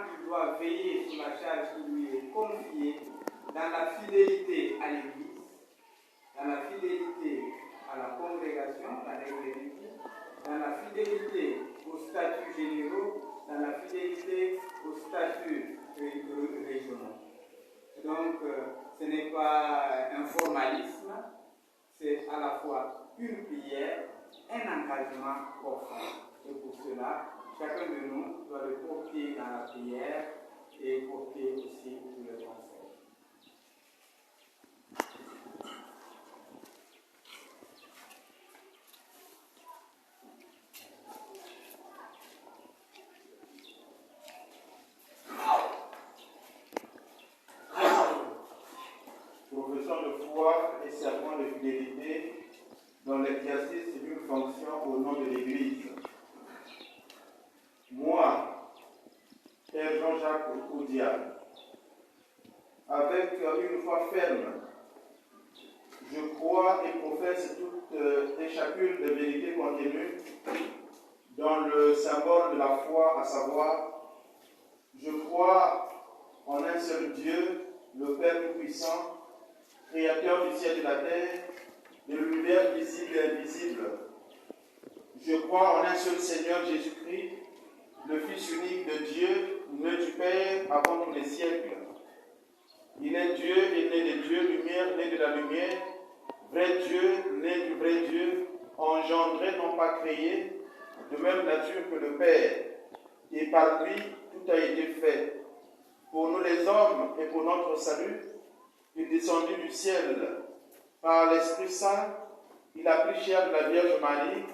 qu'il doit veiller sur la charge qui lui est confiée dans la fidélité à l'Église, dans la fidélité à la congrégation, la règle de l'Église, dans la fidélité aux statuts généraux, dans la fidélité aux statuts régionaux. Donc, ce n'est pas un formalisme, c'est à la fois une prière, un engagement profond. Et pour cela, chacun de nous doit le porter dans la prière et porter aussi tout le conseil. Profession de foi et serment de fidélité dans l'exercice d'une fonction au nom de l'Église. Moi, Père Jean-Jacques Oudia, avec une foi ferme, je crois et professe toutes et chacune des vérités contenues dans le symbole de la foi, à savoir, je crois en un seul Dieu, le Père Tout-Puissant, Créateur du ciel et de la terre, de l'univers visible et invisible. Je crois en un seul Seigneur Jésus-Christ, le Fils unique de Dieu, né du Père avant tous les siècles. Il est Dieu et né de Dieu, lumière, né de la lumière, vrai Dieu, né du vrai Dieu, engendré, non pas créé, de même nature que le Père. Et par lui, tout a été fait. Pour nous les hommes et pour notre salut, il est descendu du ciel. Par l'Esprit Saint, il a pris chair de la Vierge Marie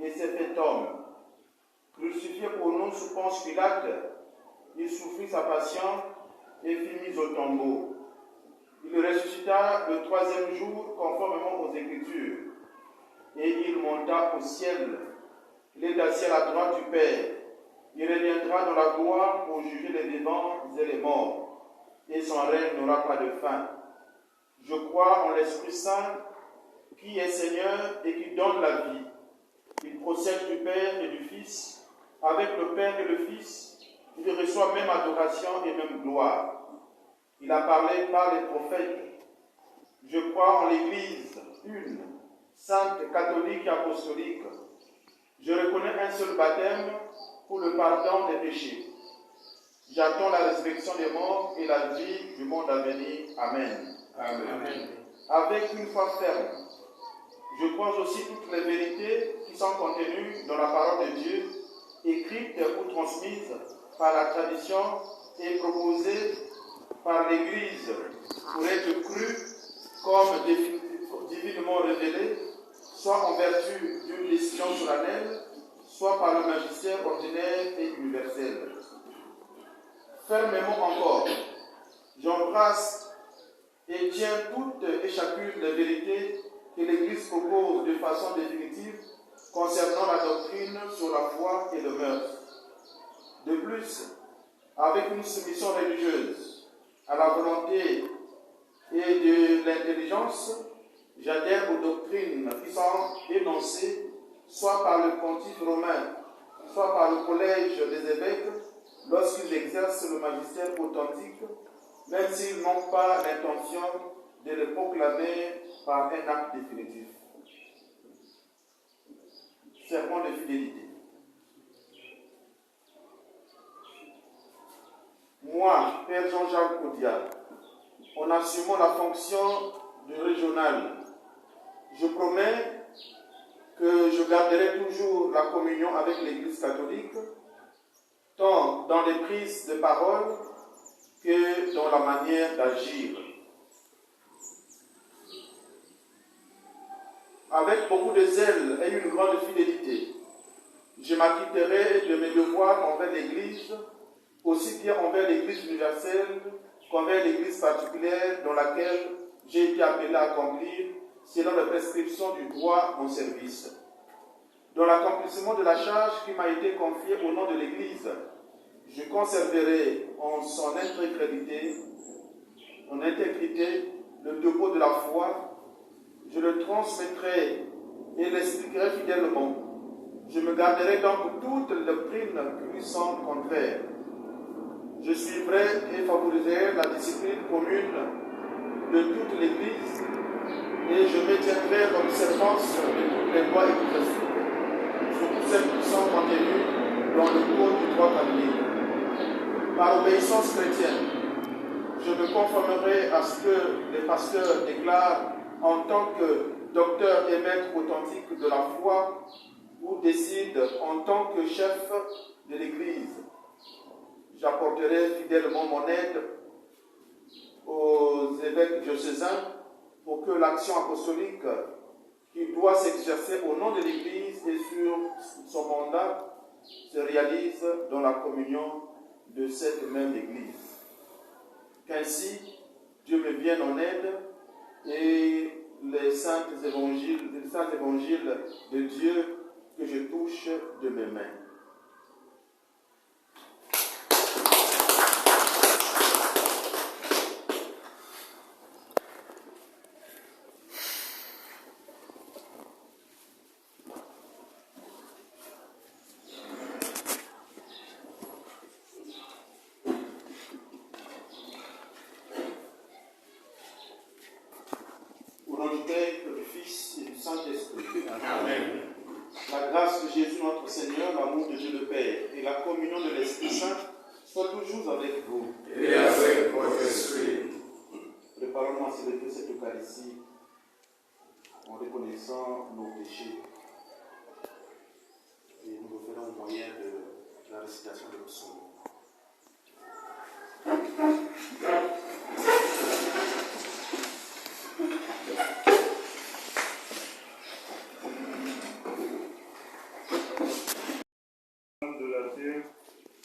et s'est fait homme. Crucifié pour nous sous Ponce Pilate, il souffrit sa passion et fut mis au tombeau. Il ressuscita le troisième jour conformément aux Écritures. Et il monta au ciel. Il est assis à la droite du Père. Il reviendra dans la gloire pour juger les vivants et les morts. Et son règne n'aura pas de fin. Je crois en l'Esprit Saint, qui est Seigneur et qui donne la vie. Il procède du Père et du Fils. Avec le Père et le Fils, il reçoit même adoration et même gloire. Il a parlé par les prophètes. Je crois en l'Église, une, sainte, catholique et apostolique. Je reconnais un seul baptême pour le pardon des péchés. J'attends la résurrection des morts et la vie du monde à venir. Amen. Amen. Avec une foi ferme, je crois aussi toutes les vérités qui sont contenues dans la parole de Dieu, écrites ou transmises par la tradition et proposées par l'Église pour être crues comme divinement révélées, soit en vertu d'une décision solennelle, soit par le magistère ordinaire et universel. Fermement encore, j'embrasse et tiens toutes et chacune des vérités que l'Église propose de façon définitive concernant la doctrine sur la foi et le meurtre. De plus, avec une soumission religieuse à la volonté et de l'intelligence, j'adhère aux doctrines qui sont énoncées soit par le pontife romain, soit par le collège des évêques lorsqu'ils exercent le magistère authentique, même s'ils n'ont pas l'intention de le proclamer par un acte définitif. Serment de fidélité. Moi, Père Jean-Jacques Oudia, en assumant la fonction de régional, je promets que je garderai toujours la communion avec l'Église catholique, tant dans les prises de parole que dans la manière d'agir. Avec beaucoup de zèle et une grande fidélité, je m'acquitterai de mes devoirs envers l'Église, aussi bien envers l'Église universelle qu'envers l'Église particulière dans laquelle j'ai été appelé à accomplir, selon les prescriptions du droit, mon service. Dans l'accomplissement de la charge qui m'a été confiée au nom de l'Église, je conserverai en son intégrité le dépôt de la foi. Je le transmettrai et l'expliquerai fidèlement. Je me garderai donc toutes les doctrines qui lui sont contraires. Je suivrai et favoriserai la discipline commune de toute l'Église et je maintiendrai l'observance de toutes les lois ecclésiastiques, surtout celles qui sont contenues dans le code du droit canonique. Par obéissance chrétienne, je me conformerai à ce que les pasteurs déclarent en tant que docteurs et maîtres authentiques de la foi ou décident en tant que chef de l'Église. J'apporterai fidèlement mon aide aux évêques diocésains pour que l'action apostolique qui doit s'exercer au nom de l'Église et sur son mandat se réalise dans la communion de cette même Église. Qu'ainsi, Dieu me vienne en aide et les saints évangiles de Dieu que je touche de mes mains. Du Fils et du Saint-Esprit. Amen. La grâce de Jésus notre Seigneur, l'amour de Dieu le Père et la communion de l'Esprit Saint soient toujours avec vous. Et avec votre esprit. Préparons-nous à célébrer cette Eucharistie en reconnaissant nos péchés. Et nous le ferons au moyen de la récitation de psaume.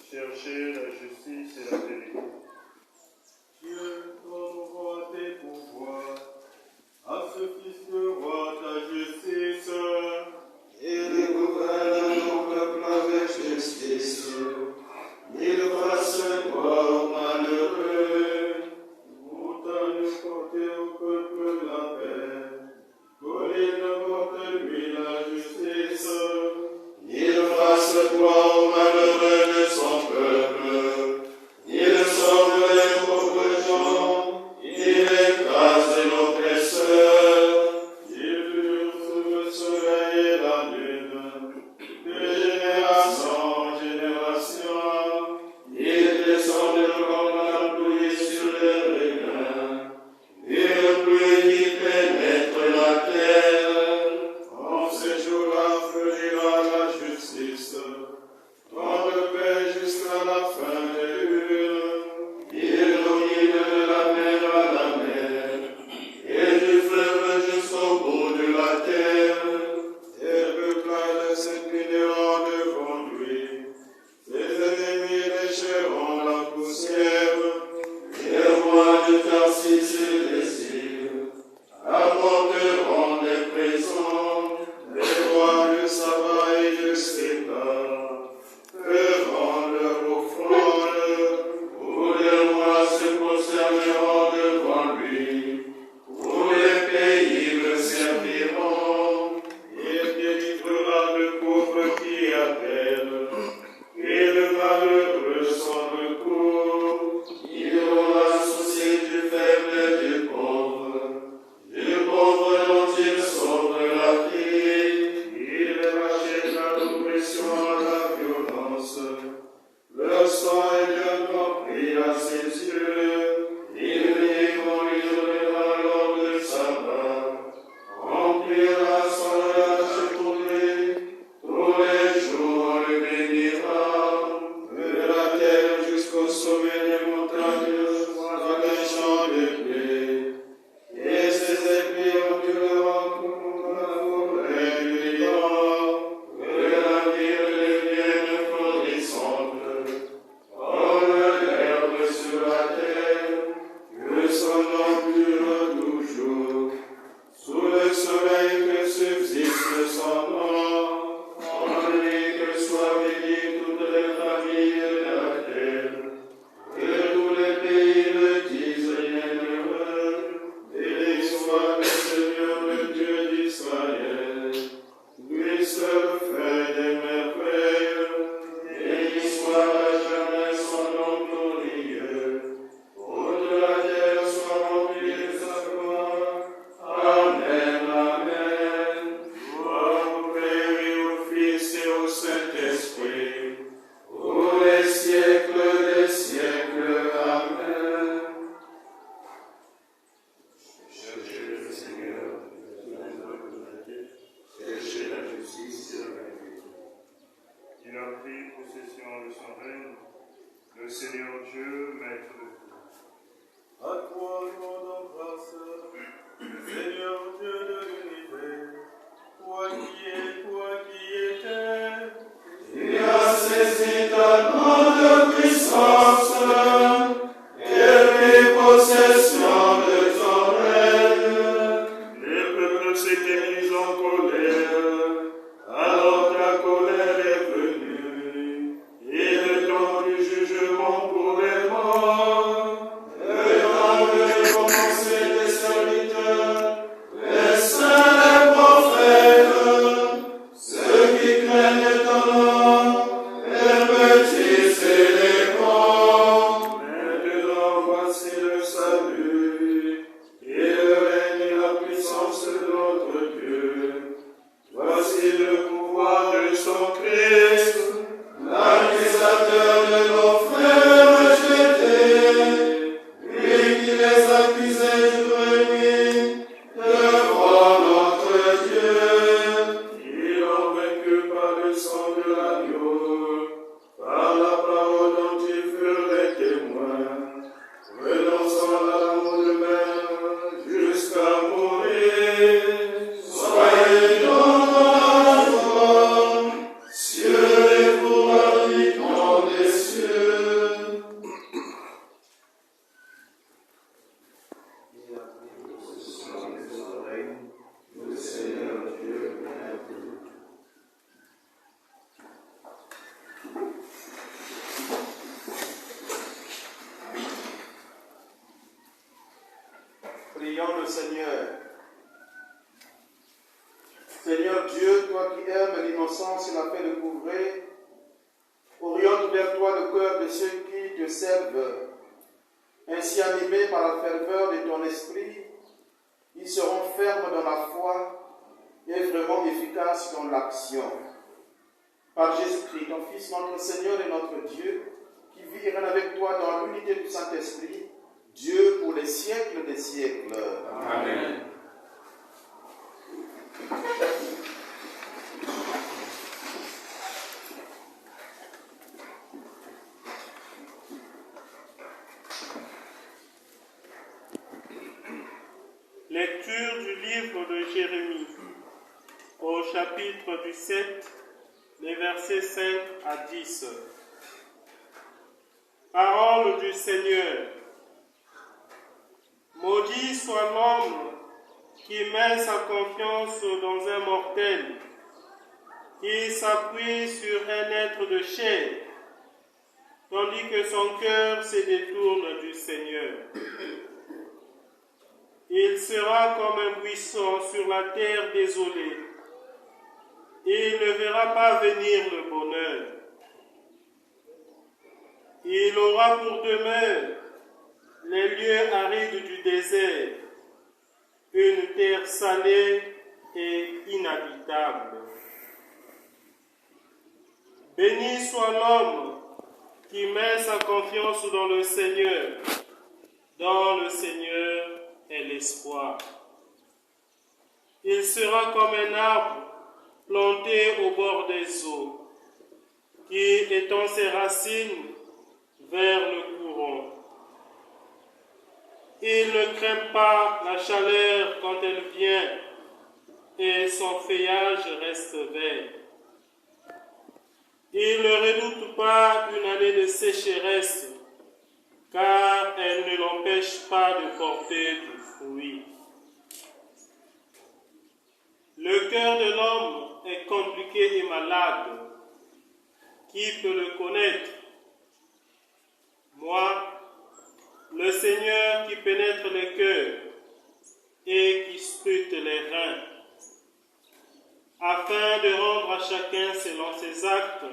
Cherchez la justice et la vérité. Dieu, donne-moi tes pouvoirs, à ceux qui se voient ta justice. Il gouverne ton peuple avec justice. Il fasse gloire aux malheureux. Montagne portée au peuple la paix. Colline porte-lui la justice. Il fasse gloire aux malheureux de son peuple. Il sauve les pauvres gens. Il écrase l'oppresseur. Il le Seigneur Dieu, maître de tout. À toi, rendons grâce, Seigneur Dieu de l'univers, toi qui étais, Tu as saisi ta grande puissance et pris possession de ton règne. les peuples s'étaient mis en colère, alors ta colère est venue, et le temps du jugement pour les morts. Le temps de récompenser tes serviteurs, les saints, les prophètes, ceux qui craignent ton nom, les petits et les grands. Maintenant voici le salut, et le règne et la puissance de notre Dieu. Voici le pouvoir de son Christ, L'accusateur de nos frères rejetés, lui qui les accusait du renier, devant notre Dieu. ils l'ont vaincu par le sang de l'agneau, par la parole dont ils furent les témoins, renonçant à l'amour de même jusqu'à mourir. Soyez donc dans la joie, cieux et vous habitants des cieux. Le Seigneur Dieu béni. Prions le Seigneur. Seigneur Dieu, toi qui aimes l'innocence et la paix découvrée, oriente vers toi le cœur de ceux qui te servent. Ainsi animés par la ferveur de ton esprit, ils seront fermes dans la foi et vraiment efficaces dans l'action. Par Jésus-Christ, ton Fils, notre Seigneur et notre Dieu, qui vit et règne avec toi dans l'unité du Saint-Esprit, Dieu pour les siècles des siècles. Amen. Lecture du livre de Jérémie, au chapitre du 7, les versets 5 à 10. Parole du Seigneur. Maudit soit l'homme qui met sa confiance dans un mortel, qui s'appuie sur un être de chair, tandis que son cœur se détourne du Seigneur. Il sera comme un buisson sur la terre désolée. Il ne verra pas venir le bonheur. Il aura pour demeure les lieux arides du désert, une terre salée et inhabitable. Béni soit l'homme qui met sa confiance dans le Seigneur. Dans le Seigneur est l'espoir. Il sera comme un arbre planté au bord des eaux, qui étend ses racines vers le courant. Il ne craint pas la chaleur quand elle vient, et son feuillage reste vert. Il ne redoute pas une année de sécheresse, car elle ne l'empêche pas de porter du fruit. Le cœur de l'homme est compliqué et malade. Qui peut le connaître? Moi, le Seigneur qui pénètre les cœurs et qui scrute les reins, afin de rendre à chacun selon ses actes,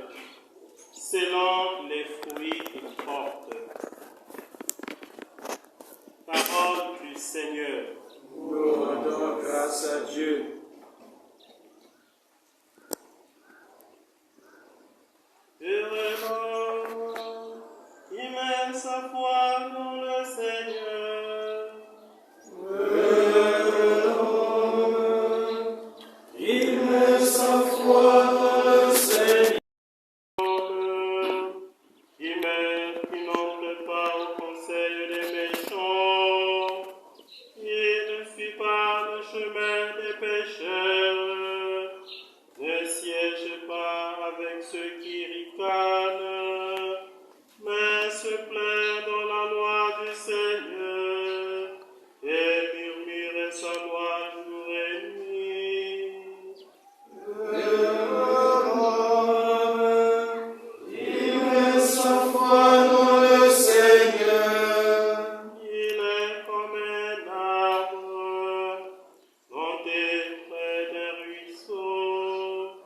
selon les fruits qu'il porte. Parole du Seigneur. Nous rendons grâce à Dieu. Heureux l'homme qui met sa foi dans le Seigneur. Il met sa foi dans le Seigneur. Qui met qui n'entre pas au conseil des méchants, qui ne suit pas le chemin des pécheurs, ne siège pas avec ceux qui ricanent, mais se plaint dans la loi du Seigneur et murmure sa loi jour et nuit. Il met sa foi dans le Seigneur. Il est comme un arbre planté près d'un ruisseau,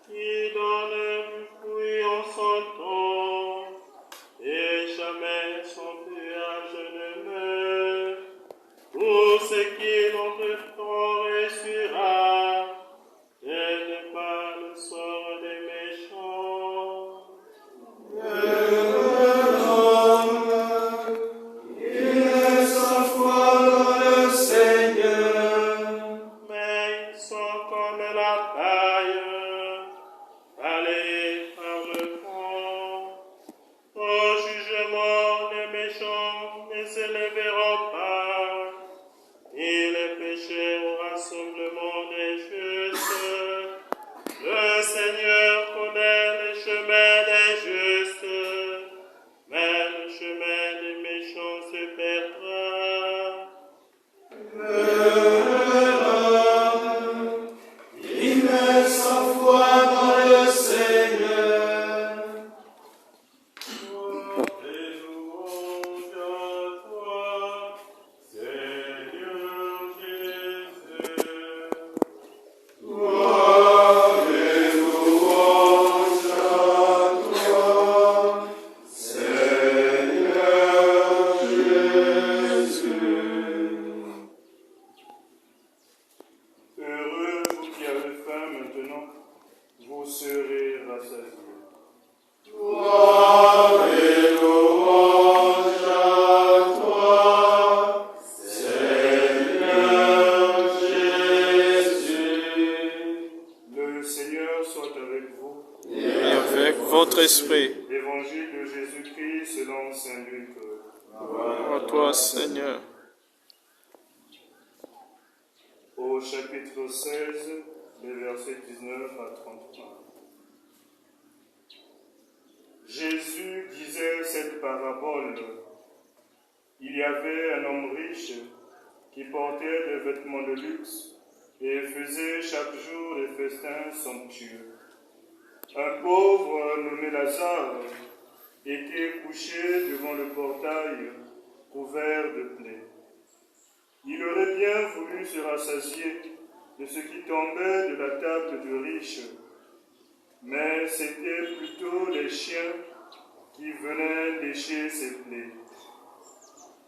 qui donne du fruit en son temps, et jamais son feuillage ne meurt. Tout ce qui l'entreprend réussira, tel n'est pas le sort des méchants. Il met sa foi dans le Seigneur. Mais ils sont comme la paille, balayée par le vent. Au jugement, les méchants ne s'élèveront pas, et les pécheurs au rassemblement des justes. Le Seigneur connaît le chemin des justes, mais le chemin des méchants se perdra. Il met sa foi dans le Seigneur. Et louange à toi, Seigneur Jésus. Gloire et louange à toi, Seigneur Jésus. Heureux vous qui avez faim maintenant, vous serez rassasiés. Gloire et louange à toi, Seigneur Jésus. Le Seigneur soit avec vous. Et avec votre esprit. Évangile de Jésus-Christ selon saint Luc. À toi, Seigneur. Au chapitre 16, les versets 19 à 31. Jésus disait cette parabole. Il y avait un homme riche qui portait des vêtements de luxe et faisait chaque jour des festins somptueux. Un pauvre nommé Lazare était couché devant le portail couvert de plaies. Il aurait bien voulu se rassasier de ce qui tombait de la table du riche, mais c'étaient plutôt les chiens qui venaient lécher ses plaies.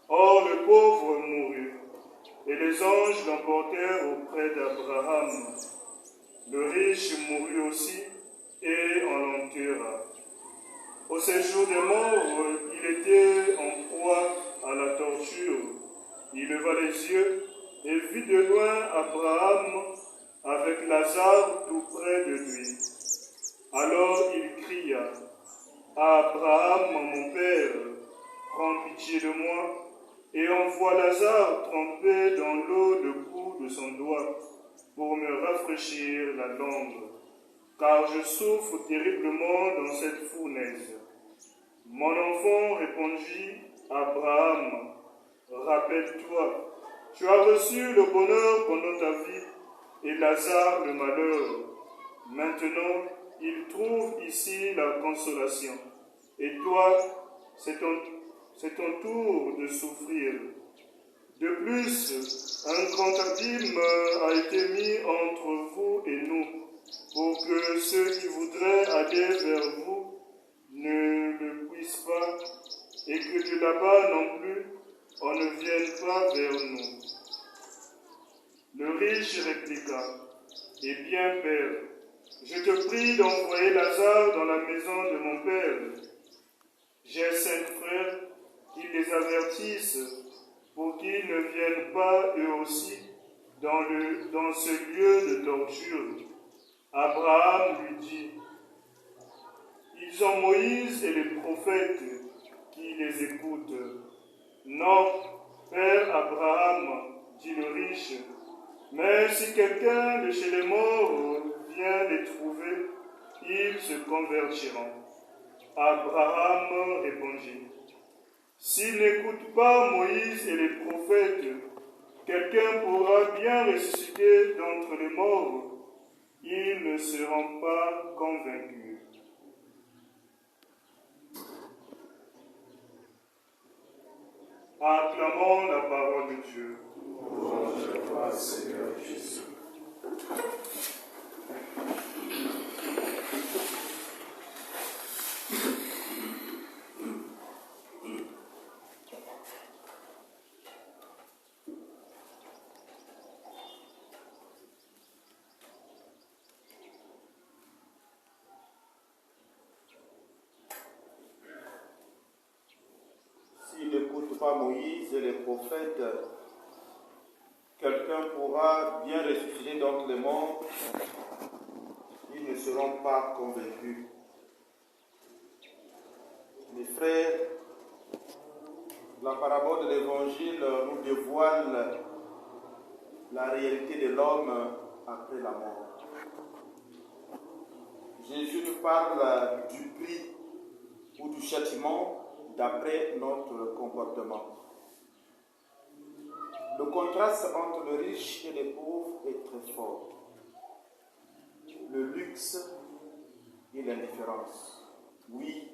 Or le pauvre mourut, et les anges l'emportèrent auprès d'Abraham. Le riche mourut aussi, et on l'enterra. Au séjour des morts, il était en proie à la torture. Il leva les yeux et vit de loin Abraham avec Lazare tout près de lui. Alors il cria, « Abraham, mon père, prends pitié de moi et envoie Lazare trempé dans l'eau le bout de son doigt pour me rafraîchir la langue, car je souffre terriblement dans cette fournaise. » Mon enfant, répondit Abraham, rappelle-toi, tu as reçu le bonheur pendant ta vie et Lazare le malheur. Maintenant, il trouve ici la consolation. Et toi, c'est ton tour de souffrir. De plus, un grand abîme a été mis entre vous et nous, pour que ceux qui voudraient aller vers vous ne le puissent pas, et que de là-bas non plus, on ne vienne pas vers nous. Le riche répliqua, « Eh bien, Père, je te prie d'envoyer Lazare dans la maison de mon Père. J'ai 5 frères qui les avertissent pour qu'ils ne viennent pas eux aussi dans ce lieu de torture. » Abraham lui dit, « Ils ont Moïse et les prophètes, les écoute. Non, Père Abraham, dit le riche, mais si quelqu'un de chez les morts vient les trouver, ils se convertiront. Abraham répondit, s'ils n'écoutent pas Moïse et les prophètes, quelqu'un pourra bien ressusciter d'entre les morts. Ils ne seront pas convaincus. Acclamons la parole de Dieu. Louange à toi, Seigneur Jésus. S'il n'écoute pas Moïse et les prophètes, quelqu'un pourra bien ressusciter d'entre les morts, ils ne seront pas convaincus. Mes frères, la parabole de l'Évangile nous dévoile la réalité de l'homme après la mort. Jésus nous parle du prix ou du châtiment d'après notre comportement. Le contraste entre le riche et les pauvres est très fort. Le luxe et l'indifférence. Oui,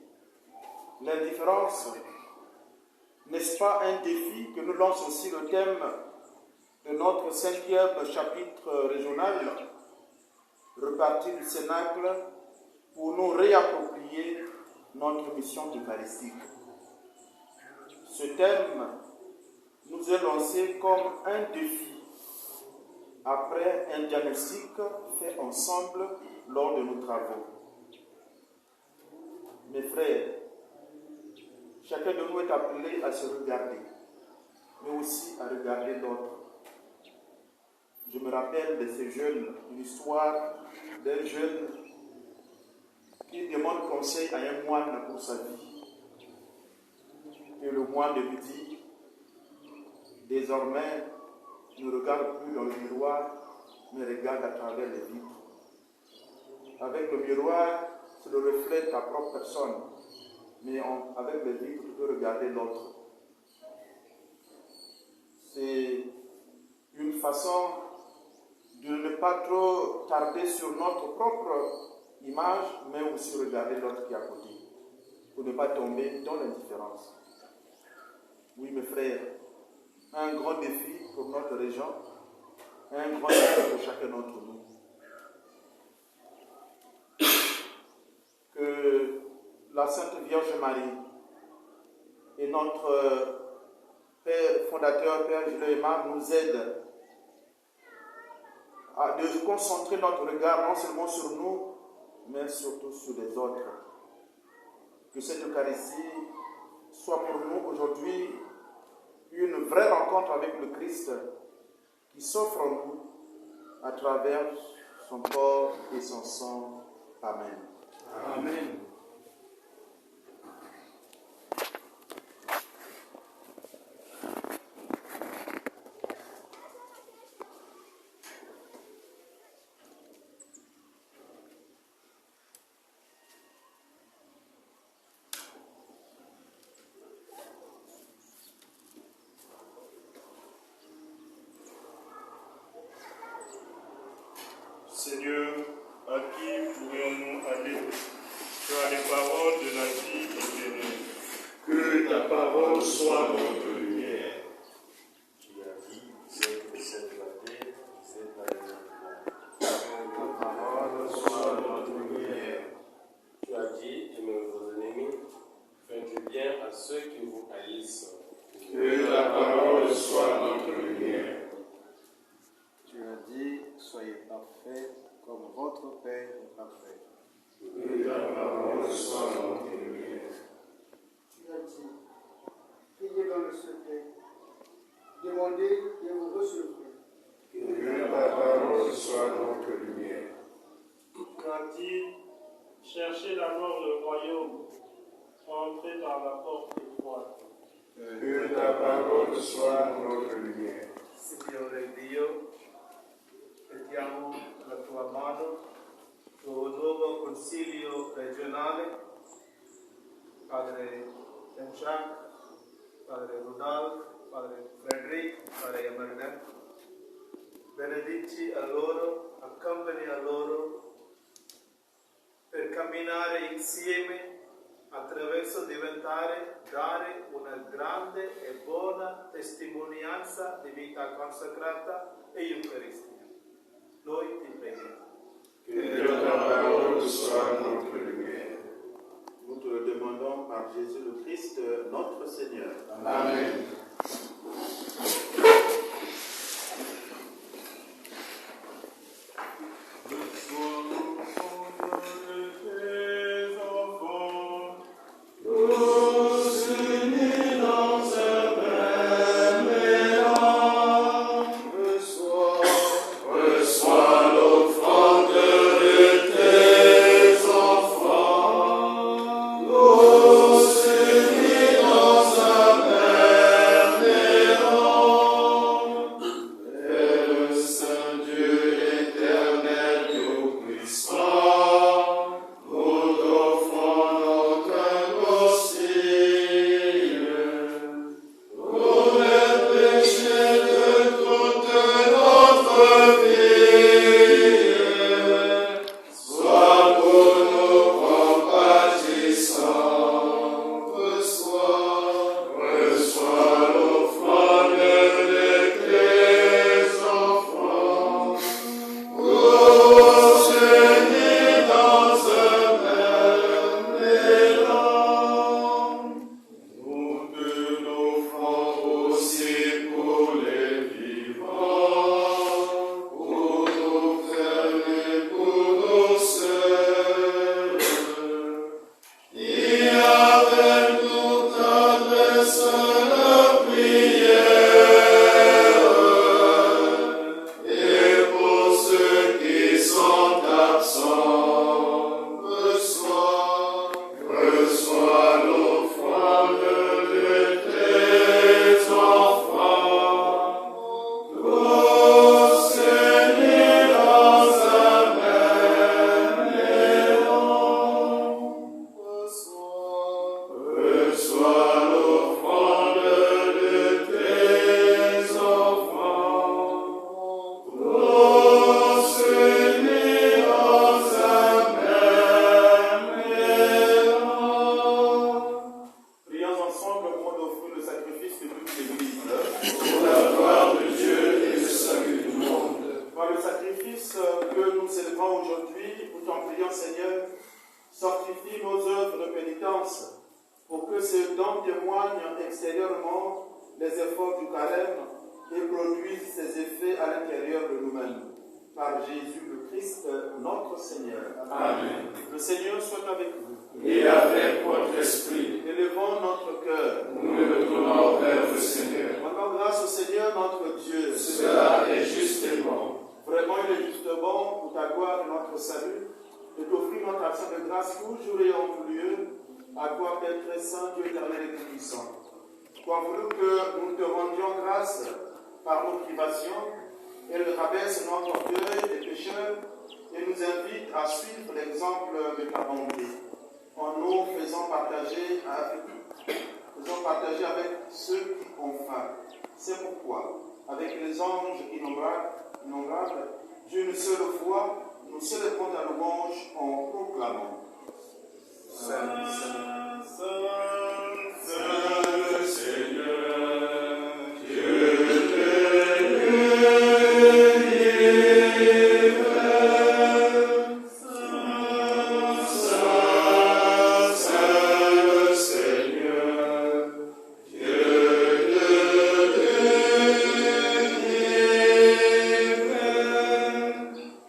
l'indifférence, n'est-ce pas un défi que nous lance aussi le thème de notre 5e chapitre régional, reparti du Cénacle, pour nous réapproprier notre mission eucharistique. Ce thème nous est lancé comme un défi après un diagnostic fait ensemble lors de nos travaux. Mes frères, chacun de nous est appelé à se regarder, mais aussi à regarder l'autre. Je me rappelle de ces jeunes, une histoire d'un jeune qui demande conseil à un moine pour sa vie. Et le moine lui dit, désormais, ne regarde plus dans le miroir, mais regarde à travers les vitres. Avec le miroir, c'est le reflet de ta propre personne, mais avec les vitres, tu peux regarder l'autre. C'est une façon de ne pas trop tarder sur notre propre image, mais aussi regarder l'autre qui est à côté, pour ne pas tomber dans l'indifférence. Oui, mes frères, un grand défi pour notre région, un grand défi pour chacun d'entre nous. Que la Sainte Vierge Marie et notre Père fondateur, Père Jules Aymar, nous aident à de concentrer notre regard non seulement sur nous, mais surtout sur les autres. Que cette Eucharistie soit pour nous aujourd'hui une vraie rencontre avec le Christ qui s'offre en nous à travers son corps et son sang. Amen. Amen. Seigneur, à qui pourrions-nous aller? Tu as les paroles de la vie éternelle. Que ta parole soit notre lumière. Tu as dit, vous êtes le sel de la terre, vous êtes la lumière du monde. Que ta parole soit notre lumière. Tu as dit, aimez vos ennemis, faites bien à ceux qui vous haïssent. Que ta parole soit notre lumière. Tu as dit, soyez parfaits comme votre Père est parfait. Que ta parole soit notre lumière. Tu as dit, priez dans le secret, demandez et vous recevrez. Que ta parole soit notre lumière. Tu as dit, cherchez d'abord le royaume, entrez par la porte étroite. Que ta parole soit notre lumière. Signore Dio, chiediamo la tua mano, tuo nuovo consiglio regionale, Padre Jean-Jacques, Padre Ronald, Padre Frederick, Padre Emerden. Benedici a loro, accompagni a loro per camminare insieme attraverso dare una grande e buona testimonianza di vita consacrata e eucaristica. Noi ti preghiamo. Que ta parole soit notre lumière. Nous te le demandons par Jésus le Christ, notre Seigneur. Amen.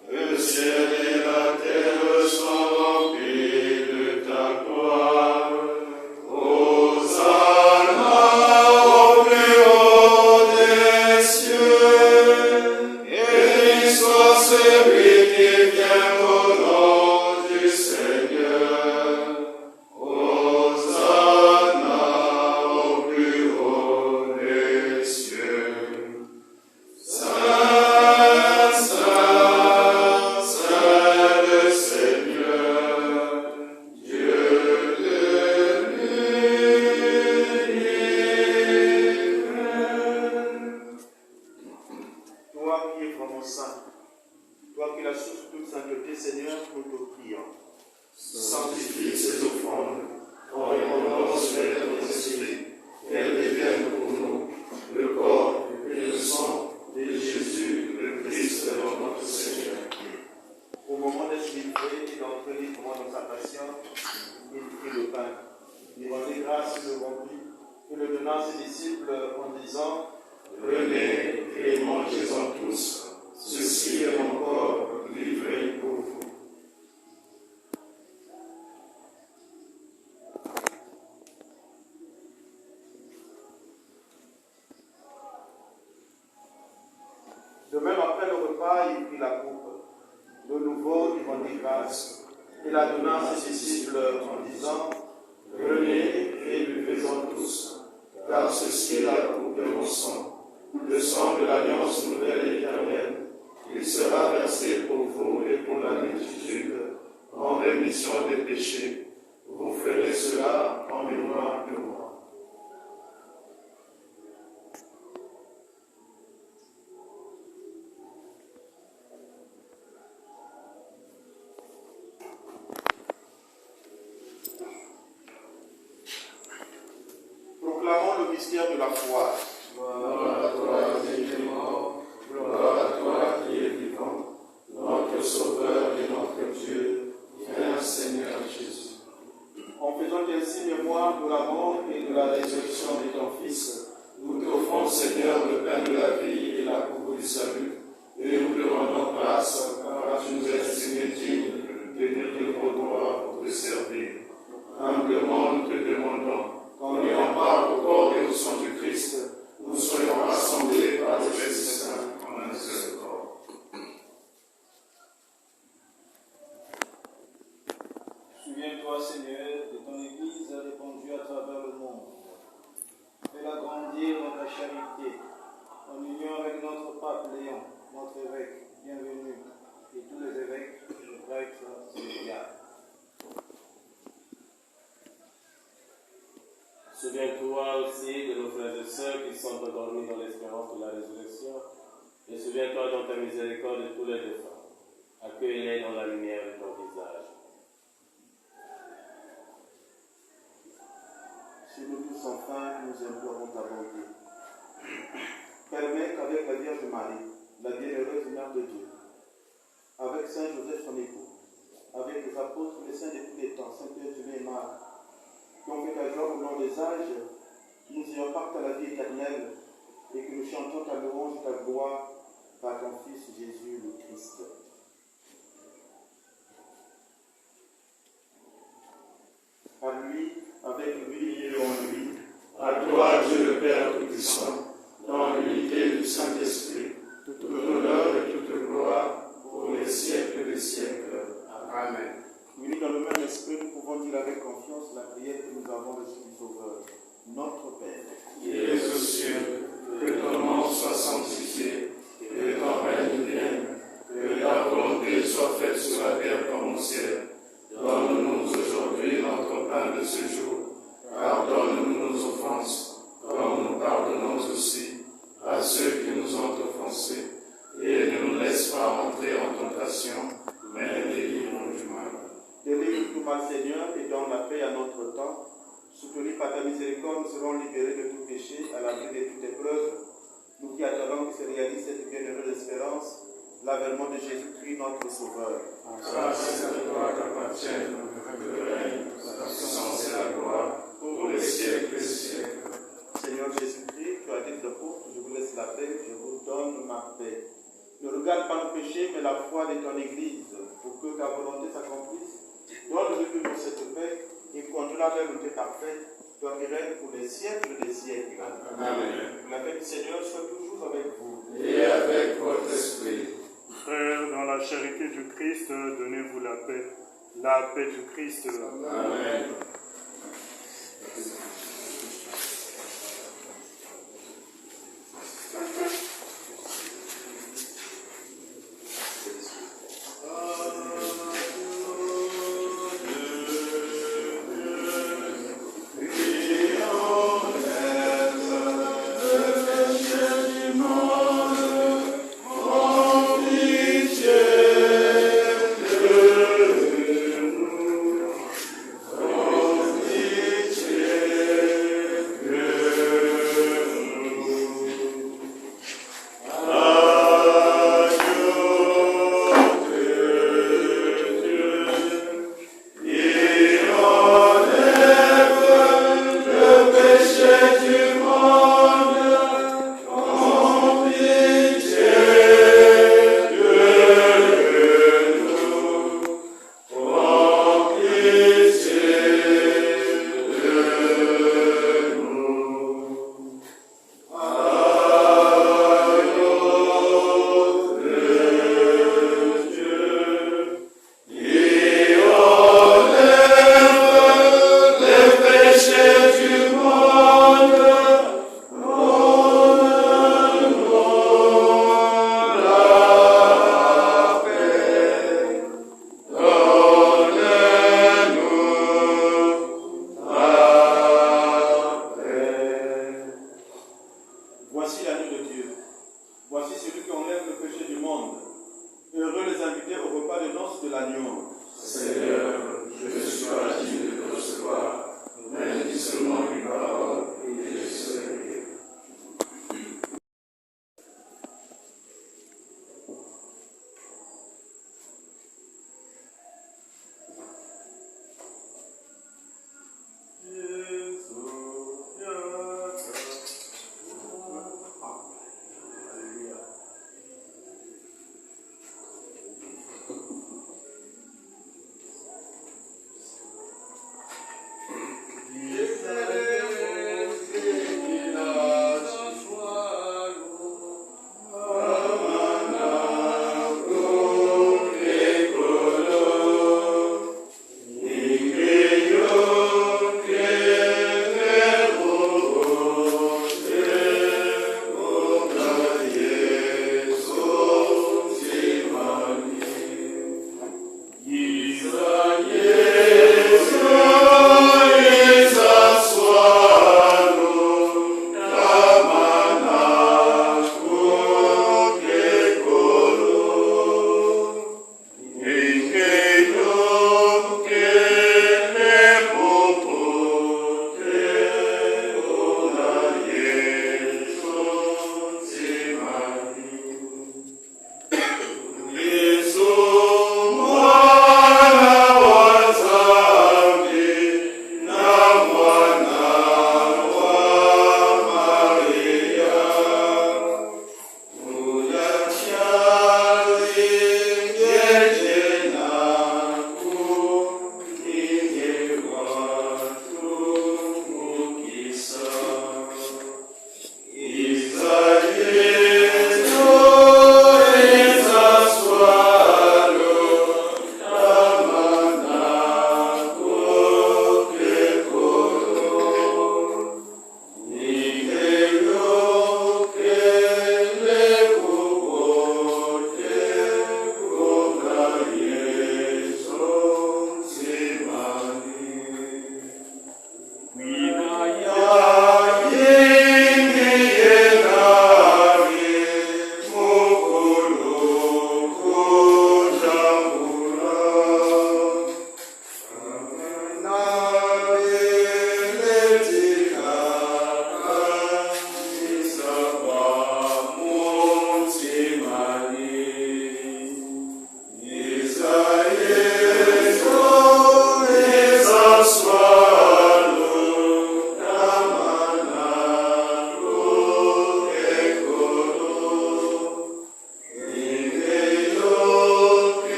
Le ciel et la terre sont remplis de ta gloire. le donna à ses disciples en disant: Prenez et mangez-en tous, ceci est mon corps livré pour vous. De même, après le repas, il prit la coupe. De nouveau, il rendit grâce et la donna à ses disciples en disant: Prenez et buvez-en tous, car ceci est la coupe de mon sang, le sang de l'alliance nouvelle et éternelle. Il sera versé pour vous et pour la multitude, en rémission des péchés. Vous ferez cela en mémoire de moi. Proclamons le mystère de la foi. Gloire à toi qui es mort, gloire à toi qui es vivant, notre Sauveur et notre Dieu, viens Seigneur Jésus. En faisant ainsi mémoire de la mort et de la résurrection de ton Fils, Nous t'offrons Seigneur le pain de la vie et la coupe du salut, et nous te rendons grâce car tu nous as estimés dignes de venir devant toi pour te servir. Humblement nous te demandons, qu'en ayant part au corps et au sang du Christ, nous soyons rassemblés par l'Esprit Saint en un seul corps. Souviens-toi, Seigneur, de ton Église répandue à travers le monde. Fais-la grandir dans ta charité, en union avec notre pape Léon, notre évêque, bienvenu, et tous les évêques, les prêtres et les diacres. Souviens-toi aussi de nos frères et sœurs qui sont endormis dans l'espérance de la résurrection, et souviens-toi dans ta miséricorde de tous les défunts. Accueille-les dans la lumière de ton visage. si nous tous enfin nous implorons ta bonté. Permets qu'avec la Vierge Marie, la bienheureuse Mère de Dieu, avec Saint Joseph son époux, avec les apôtres, les saints de tous les temps, Saint Pierre, Julien et Marc, qui ont fait ta joie au long des âges, nous ayons part à la vie éternelle et que nous chantons ta louange et ta gloire par ton Fils Jésus le Christ. Par lui, avec lui et en lui, À toi, Dieu le Père Tout-Puissant, dans l'unité du Saint-Esprit, toute honneur et toute gloire pour les siècles des siècles. Amen. unis dans le même esprit, nous pouvons dire avec confiance la prière que nous avons reçue du Sauveur. Notre Père, Qui es aux cieux, que ton nom soit sanctifié, que ton règne vienne, que ta volonté soit faite sur la terre comme au ciel. Donne-nous aujourd'hui notre pain de ce jour. Pardonne-nous nos offenses, comme nous pardonnons aussi à ceux qui nous ont offensés. Et ne nous laisse pas entrer en tentation, mais délivre-nous du mal. délivre tout mal, Seigneur, et donne la paix à notre temps. Soutenus par ta miséricorde, nous serons libérés de tout péché, à l'abri de toute épreuve. Nous qui attendons que se réalise cette bienheureuse espérance, l'avènement de Jésus-Christ, notre Sauveur. Grâce à toi qu'appartiennent le règne, la puissance et la gloire, pour les siècles des siècles. Seigneur Jésus-Christ, tu as dit de porte, je vous laisse la paix, je vous donne ma paix. Ne regarde pas nos péchés, mais la foi de ton Église, pour que ta volonté s'accomplisse. Donne-nous toujours cette paix et conduis-la vers l'unité parfaite, toi qui règnes pour les siècles des siècles. Amen. La paix du Seigneur soit toujours avec vous. Et avec votre esprit. Frères, dans la charité du Christ, donnez-vous la paix. La paix du Christ. Amen. Oh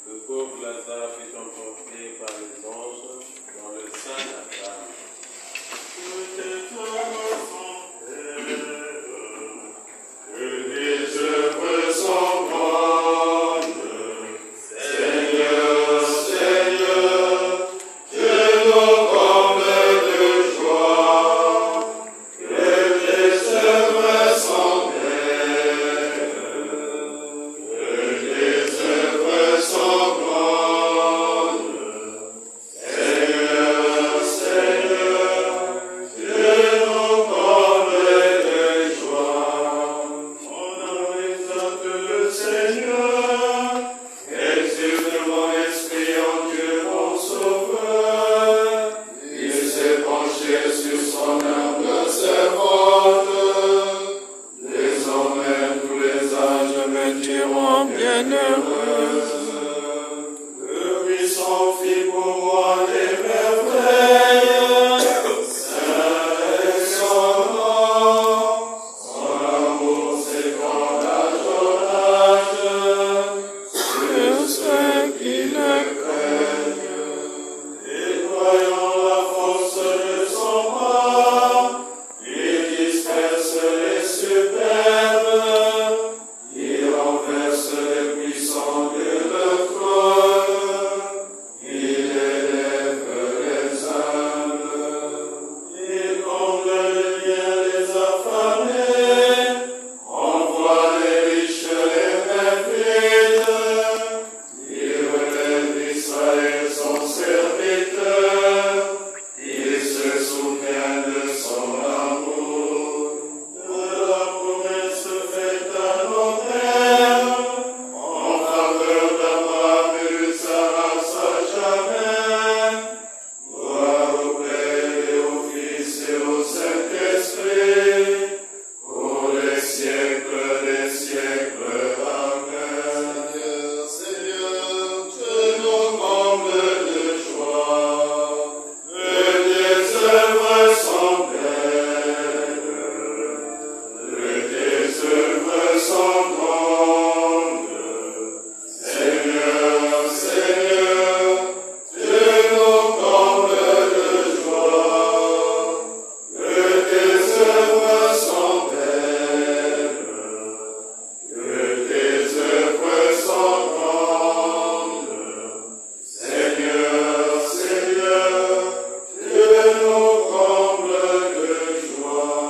Le pauvre Lazare fut emporté par les anges dans le sein d'Abraham. Que tes œuvres sont grandes, Seigneur, Seigneur, que nos combles de joie, que tes œuvres sont belles, que tes œuvres sont grandes, Seigneur, Seigneur, que nos combles de joie. On en exalte le Seigneur, exulte mon esprit en Dieu mon sauveur. Il s'est penché sur son humble servante. Désormais tous les âges me diront bienheureuse. Depuis son Fils pour moi des merveilles, saint est son nom. Son amour s'étend d'âge en âge sur ceux qui le craignent. Déployant la force de son bras, il disperse les superbes, il renverse les puissants de leur trône, il élève les humbles, il comble le bien les affamés, envoie les riches les mains vides, il relève Israël son serviteur, il se souvient de son amour, de la promesse faite à nos pères, en faveur d'Abraham et de Sarah à jamais. Gloire au Père et au Fils et au Saint-Esprit, pour les siècles des siècles. Amen. Seigneur, que nos combles de joie, que tes œuvres sont belles, que tes œuvres sont grandes. Seigneur, Seigneur, que nos combles de joie, que tes œuvres sont belles, que tes œuvres sont grandes. Seigneur, Seigneur, que nos combles de joie.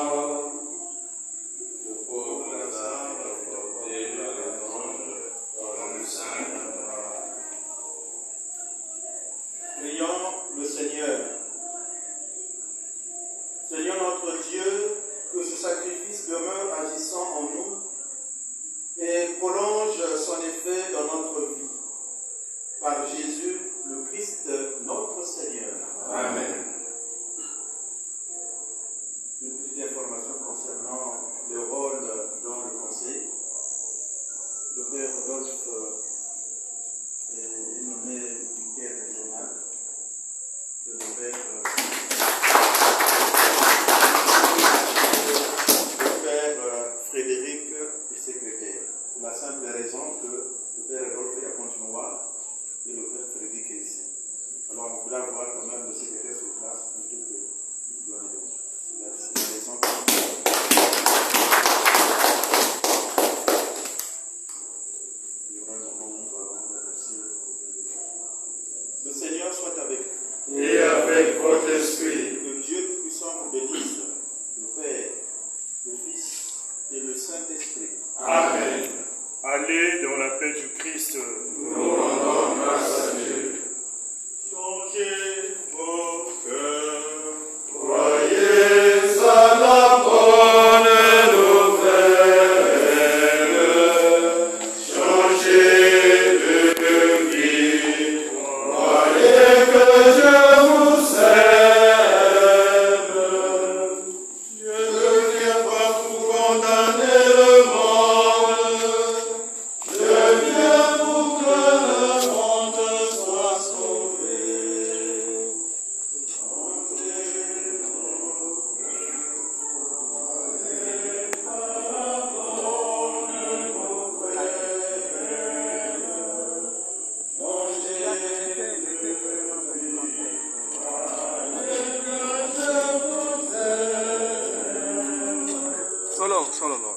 Le pauvre Lazare est emporté par les anges dans le sein d'Abraham. Prions le Seigneur. Seigneur notre Dieu, que ce sacrifice demeure agissant en nous et prolonge son effet dans notre vie. Par Jésus, le Christ, notre Seigneur. Amen. Une petite information concernant le rôle dans le conseil. Le Père Rodolphe est nommé vicaire régional. Le Père Frédéric est secrétaire. Pour la simple raison que le Père Rodolphe est à Pointe-Noire et le Père Frédéric est ici. Alors on voulait avoir quand même le secrétaire sur place plutôt que le Guadeloupe. C'est la raison que il y aura un moment où nous allons remercier. Le Seigneur soit avec vous. Et avec votre esprit. Le Dieu puissant vous bénisse, le Père, le Fils et le Saint-Esprit. Amen. Allez dans la paix du Christ. Nous rendons grâce à Dieu. Changez vos cœurs. Croyez à la bonne nouvelle. Changez de vie. Croyez que je vous aime. Je ne viens pas pour condamner le monde. Je viens pour que le Solo.